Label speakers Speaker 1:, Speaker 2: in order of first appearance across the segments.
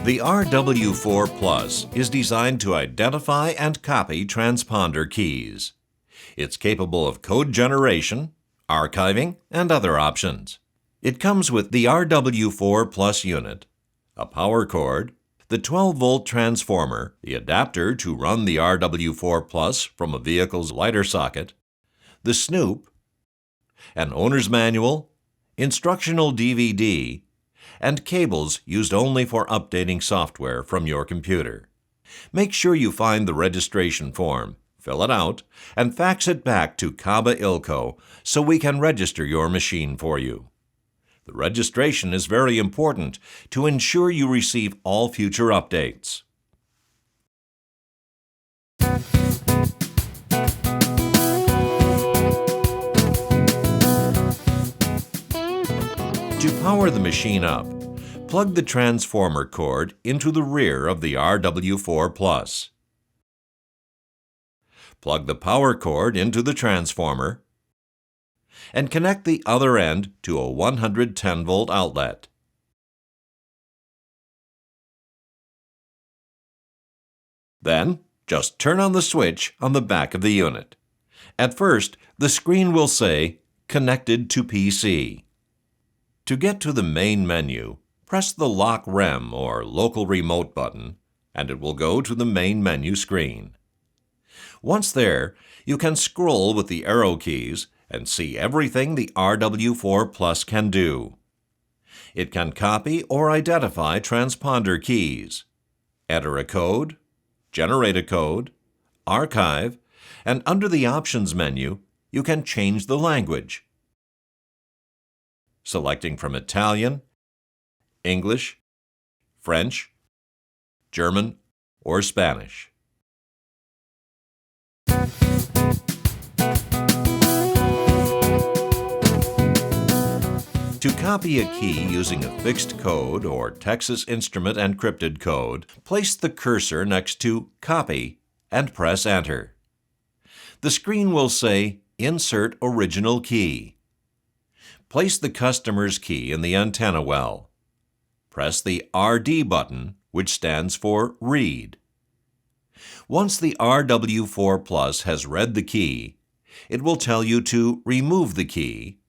Speaker 1: The RW4 Plus is designed to identify and copy transponder keys. It's capable of code generation, archiving, and other options. It comes with the RW4 Plus unit, a power cord, the 12-volt transformer, the adapter to run the RW4 Plus from a vehicle's lighter socket, the snoop, an owner's manual, instructional DVD, and cables used only for updating software from your computer. Make sure you find the registration form, fill it out, and fax it back to CABA Ilco so we can register your machine for you. The registration is very important to ensure you receive all future updates. To power the machine up, plug the transformer cord into the rear of the RW4 Plus. Plug the power cord into the transformer and connect the other end to a 110-volt outlet. Then, just turn on the switch on the back of the unit. At first, the screen will say, "Connected to PC." To get to the main menu, press the Lock Rem or Local Remote button, and it will go to the main menu screen. Once there, you can scroll with the arrow keys and see everything the RW4 Plus can do. It can copy or identify transponder keys, enter a code, generate a code, archive, and under the Options menu, you can change the language, selecting from Italian, English, French, German, or Spanish. To copy a key using a fixed code or Texas Instrument encrypted code, place the cursor next to Copy and press Enter. The screen will say Insert Original Key. Place the customer's key in the antenna well. Press the RD button, which stands for Read. Once the RW4 Plus has read the key, it will tell you to remove the key.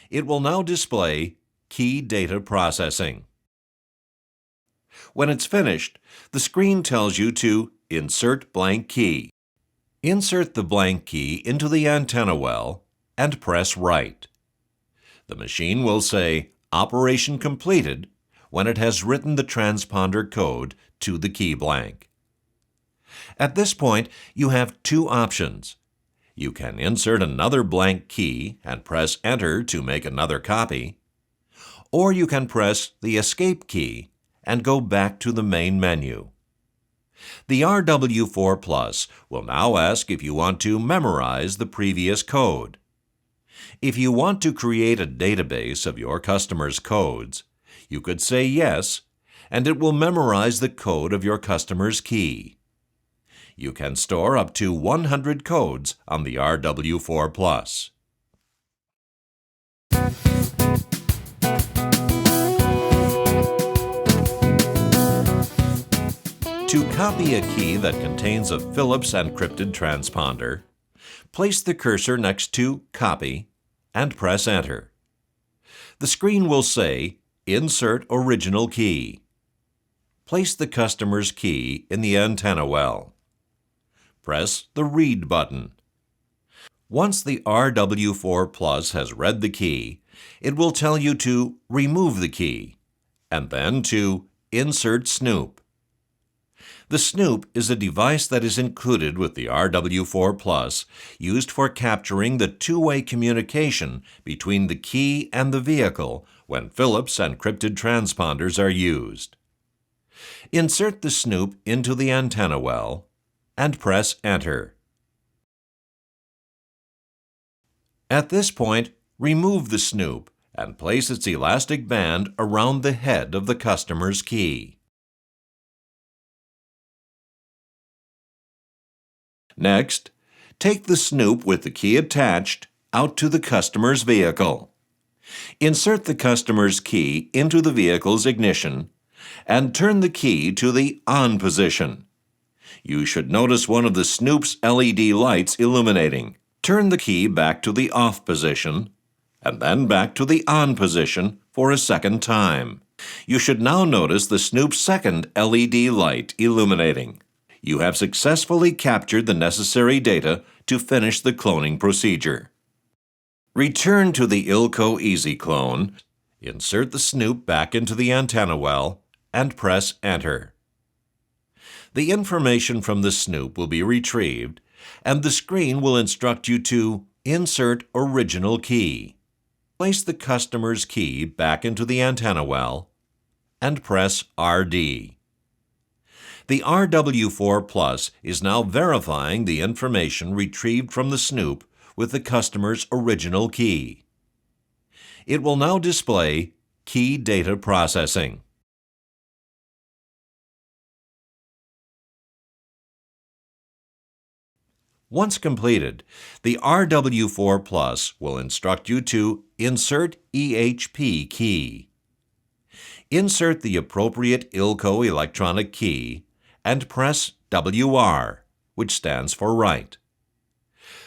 Speaker 1: It will now display Key Data Processing. When it's finished, the screen tells you to Insert Blank Key. Insert the blank key into the antenna well and press Write. The machine will say Operation Completed when it has written the transponder code to the key blank. At this point, you have two options. You can insert another blank key and press Enter to make another copy, or you can press the Escape key and go back to the main menu. The RW4 Plus will now ask if you want to memorize the previous code. If you want to create a database of your customer's codes, you could say yes, and it will memorize the code of your customer's key. You can store up to 100 codes on the RW4 Plus. To copy a key that contains a Phillips encrypted transponder, place the cursor next to Copy and press Enter. The screen will say Insert Original Key. Place the customer's key in the antenna well. Press the Read button. Once the RW4 Plus has read the key, it will tell you to remove the key and then to Insert Snoop. The Snoop is a device that is included with the RW4 Plus, used for capturing the two-way communication between the key and the vehicle when Phillips encrypted transponders are used. Insert the Snoop into the antenna well and press Enter. At this point, remove the Snoop and place its elastic band around the head of the customer's key. Next, take the Snoop with the key attached out to the customer's vehicle. Insert the customer's key into the vehicle's ignition and turn the key to the on position. You should notice one of the Snoop's LED lights illuminating. Turn the key back to the off position and then back to the on position for a second time. You should now notice the Snoop's second LED light illuminating. You have successfully captured the necessary data to finish the cloning procedure. Return to the Ilco Easy Clone, insert the Snoop back into the antenna well, and press Enter. The information from the Snoop will be retrieved, and the screen will instruct you to insert original key. Place the customer's key back into the antenna well, and press RD. The RW4 Plus is now verifying the information retrieved from the Snoop with the customer's original key. It will now display Key Data Processing. Once completed, the RW4 Plus will instruct you to insert EHP key. Insert the appropriate Ilco electronic key and press WR, which stands for write.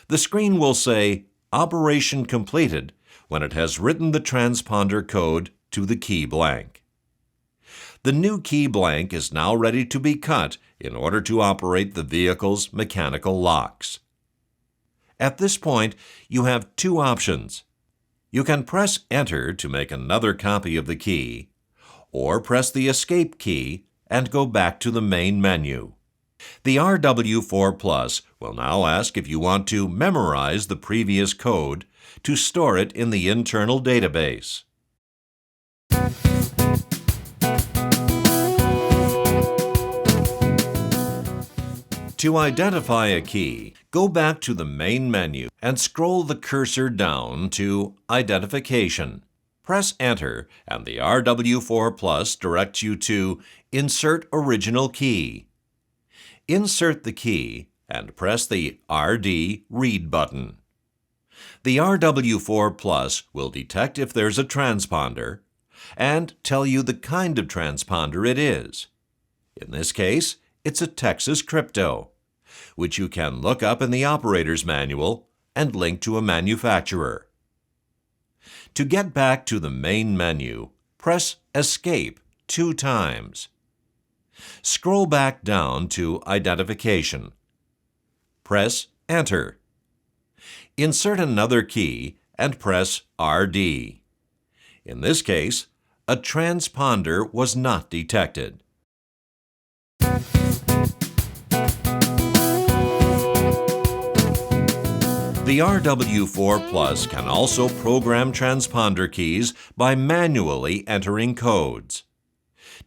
Speaker 1: The screen will say Operation Completed when it has written the transponder code to the key blank. The new key blank is now ready to be cut in order to operate the vehicle's mechanical locks. At this point, you have two options. You can press Enter to make another copy of the key, or press the Escape key and go back to the main menu. The RW4 Plus will now ask if you want to memorize the previous code to store it in the internal database. To identify a key, go back to the main menu and scroll the cursor down to Identification. Press Enter, and the RW4 Plus directs you to Insert Original Key. Insert the key and press the RD Read button. The RW4 Plus will detect if there's a transponder and tell you the kind of transponder it is. In this case, it's a Texas Crypto, which you can look up in the operator's manual and link to a manufacturer. To get back to the main menu, press Escape 2 times. Scroll back down to Identification. Press Enter. Insert another key and press RD. In this case, a transponder was not detected. The RW4 Plus can also program transponder keys by manually entering codes.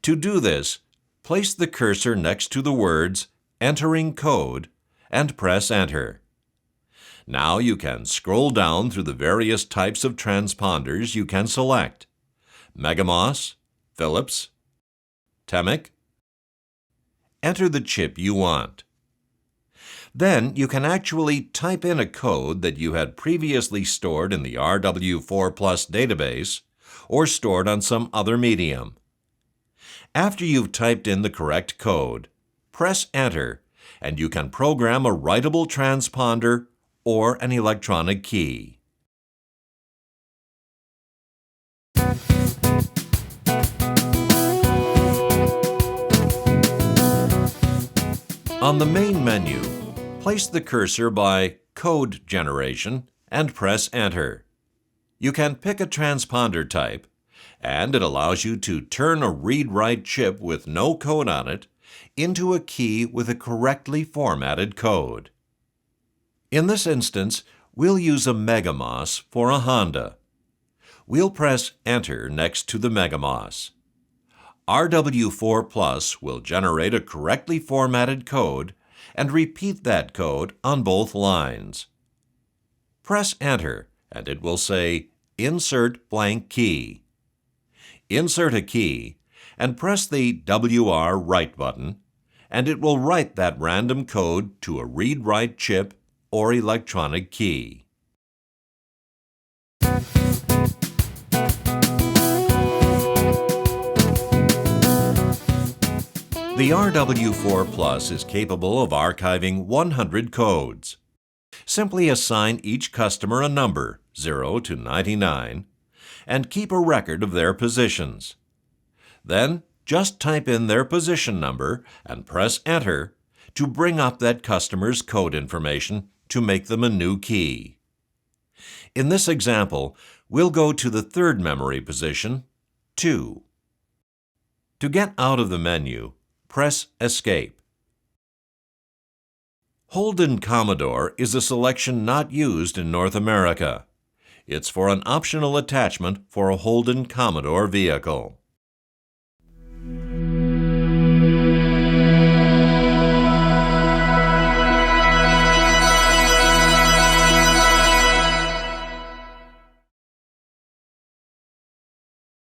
Speaker 1: To do this, place the cursor next to the words Entering Code and press Enter. Now you can scroll down through the various types of transponders you can select: Megamos, Philips, Temic. Enter the chip you want. Then you can actually type in a code that you had previously stored in the RW4 Plus database or stored on some other medium. After you've typed in the correct code, press Enter, and you can program a writable transponder or an electronic key. On the main menu, place the cursor by Code Generation and press Enter. You can pick a transponder type, and it allows you to turn a read-write chip with no code on it into a key with a correctly formatted code. In this instance, we'll use a Megamos for a Honda. We'll press Enter next to the Megamos. RW4 Plus will generate a correctly formatted code and repeat that code on both lines. Press Enter, and it will say Insert Blank Key. Insert a key, and press the WR Write button, and it will write that random code to a read-write chip or electronic key. The RW4 Plus is capable of archiving 100 codes. Simply assign each customer a number, 0 to 99, and keep a record of their positions. Then, just type in their position number and press Enter to bring up that customer's code information to make them a new key. In this example, we'll go to the third memory position, 2. To get out of the menu, press Escape. Holden Commodore is a selection not used in North America. It's for an optional attachment for a Holden Commodore vehicle.